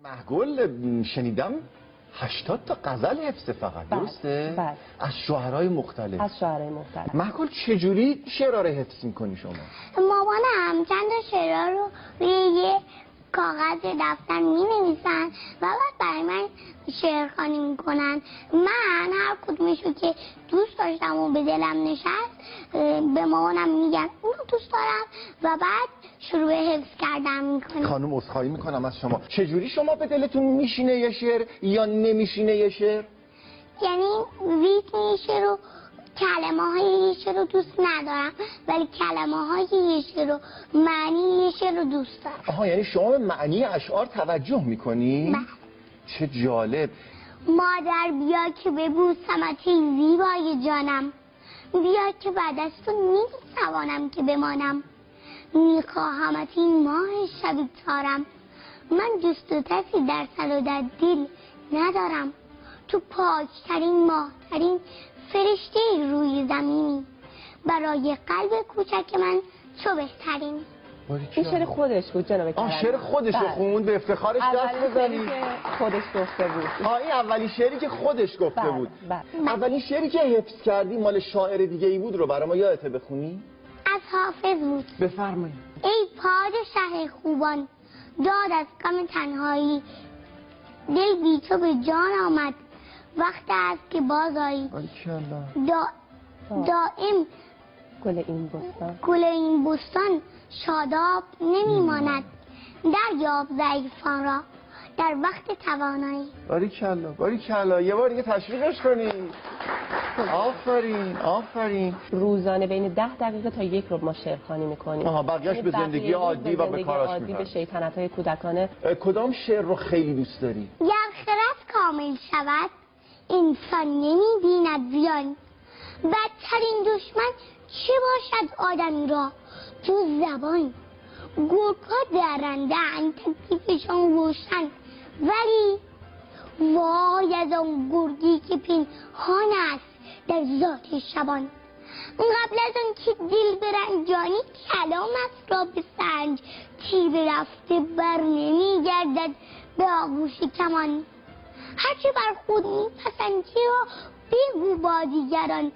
مهگل شنیدم 80 تا غزل حفظه فقط، درسته؟ بله. از شاعرای مختلف. از شاعرای مختلف. مهگل چجوری شعرها رو حفظ می‌کنی شما؟ مامانم چند تا شعرها رو روی یه کاغذ دفتر می‌نویسن و بعد برای من شعرخوانی می‌کنن. من هر کدومشو که دوست داشتم و به دلم نشست به مامانم میگم اونو دوست دارم و بعد شروع به حفظ کردن می‌کنم. خانم عذرخواهی می‌کنم از شما. چجوری شما به دلتون میشینه یه شعر یا نمیشینه یه شعر؟ یعنی ریتم شعر رو کلمه های یه شعر رو دوست ندارم ولی کلمه های یه شعر رو معنی یه شعر رو دوست دارم. آها، یعنی شما به معنی اشعار توجه می‌کنی؟ بله. چه جالب. مادر بیا که ببوسمت ای زیبای جانم، بیا که بعد از تو نمیتوانم که بمانم، میخواهمت این ماه شبی تارم، من جست و کسی در سر و در دل ندارم، تو پاکترین ماهترین فرشته روی زمینی، برای قلب کوچک من تو بهترین. این شعر خودش بود جناب کرمی. شعر خودش رو خوند، به افتخارش دست بزنید. که خودش گفته بود. این اولین شعری که خودش گفته بود. بله. اولین شعری که حفظ کردی مال شاعر دیگه ای بود رو برای ما یادته بخونی؟ از حافظ بود. بفرمایید. ای پادشه خوبان داد از غم تنهایی، دل بی تو به جان آمد وقت است که باز آیی، دائم گل این بستان شاداب نمیماند، دریاب ضعیفان را در وقت توانایی. باریکلا یه بار دیگه تشویقش کنید. آفرین. روزانه بین 10 دقیقه تا 1 ربع ما شعرخوانی میکنیم. بقیه‌اش به زندگی عادی و به کاراش عادی، به شیطنت‌های کودکانه. کدام شعر رو خیلی دوست داری؟ گر خرد کامل شود انسان نمی‌بیند زیان، بدترین دشمن چه باشد آدمی را جز زبان، گرگ‌ها درنده‌اند تکلیفشان روشن، ولی وای از آن گرگی که پنهان است در ذات شبان، قبل از آن که دل برنجانی کلامت را به سنج، تیر رفته بر نمیگردد به آغوش کمان، هرچه بر خود میپسندی را بگو با دیگران،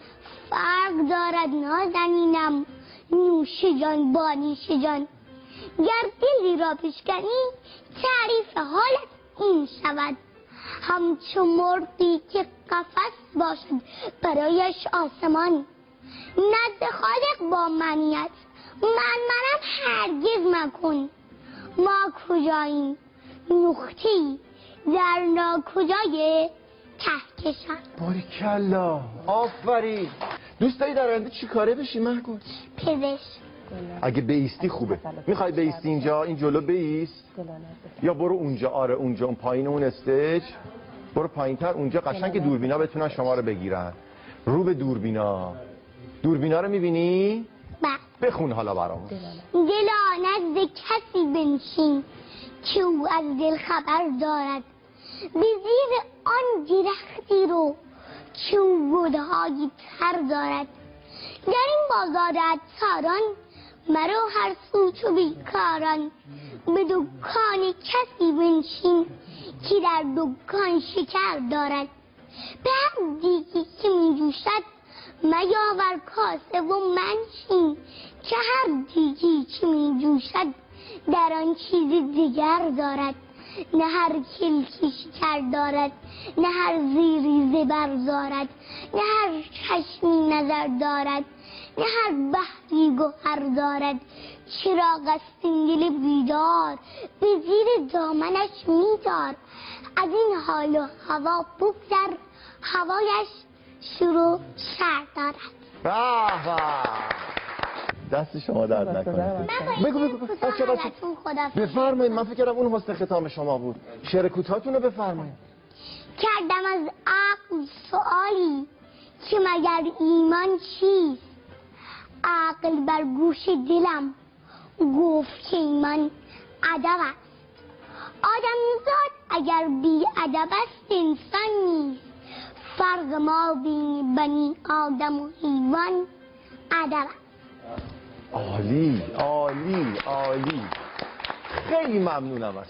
فرق دارد نازنینم نوش جان با نیش جان، گر دلی را بشکنی تعریف حالت این شود، همچو مرغی که قفس باشد برایش آسمان، نزد خالق با منیت منم هرگز مکن، ما کجاییم نقطه‌ای در ناکجای کهکشان. باریکلا، آفرین. دوست داری در آینده چی کاره بشی مهگل؟ پزشک. اگه بیستی خوبه. میخوای بیستی اینجا، این جلو بیست؟ یا برو اونجا، اونجا اون پایین اون استیج، برو پایینتر اونجا قشنگ که دوربینا بتونن شما رو بگیرن. رو به دوربینا رو میبینی؟ بله. بخون حالا برامون. دلا نزد کسی بنشین که او از دل خبر دارد، به زیر آن درختی رو که او گلهای تر دارد، در این بازار عطاران مرو هر سو چو بیکاران، به دکان کسی بنشین که در دکان شکر دارد، به هر دیگی که می جوشد میاور کاسه و منشین، که هر دیگی که می جوشد در آن چیز دیگر دارد، نه هر کلکی شکر دارد، نه هر زیری زبر دارد، نه هر چشمی نظر دارد، نه هر بحری گوهر دارد، چراغ است این دل بیدار به زیر دامنش میدار، از این حال و هوا بگذر هوایش شروع شر دارد. دست شما درد نکنه. بگو بفرمایید. من فکر کردم اون حسن ختام شما بود. شعر کوتاهتون رو بفرمایید. کردم از عقل سؤالی که مگر ایمان چیست، عقل بر گوش دلم گفت که ایمان ادب است، آدمیزاد اگر بی ادب است انسان نیست، فرق ما بین بنی آدم و حیوان ادب است. عالی. خیلی ممنونم از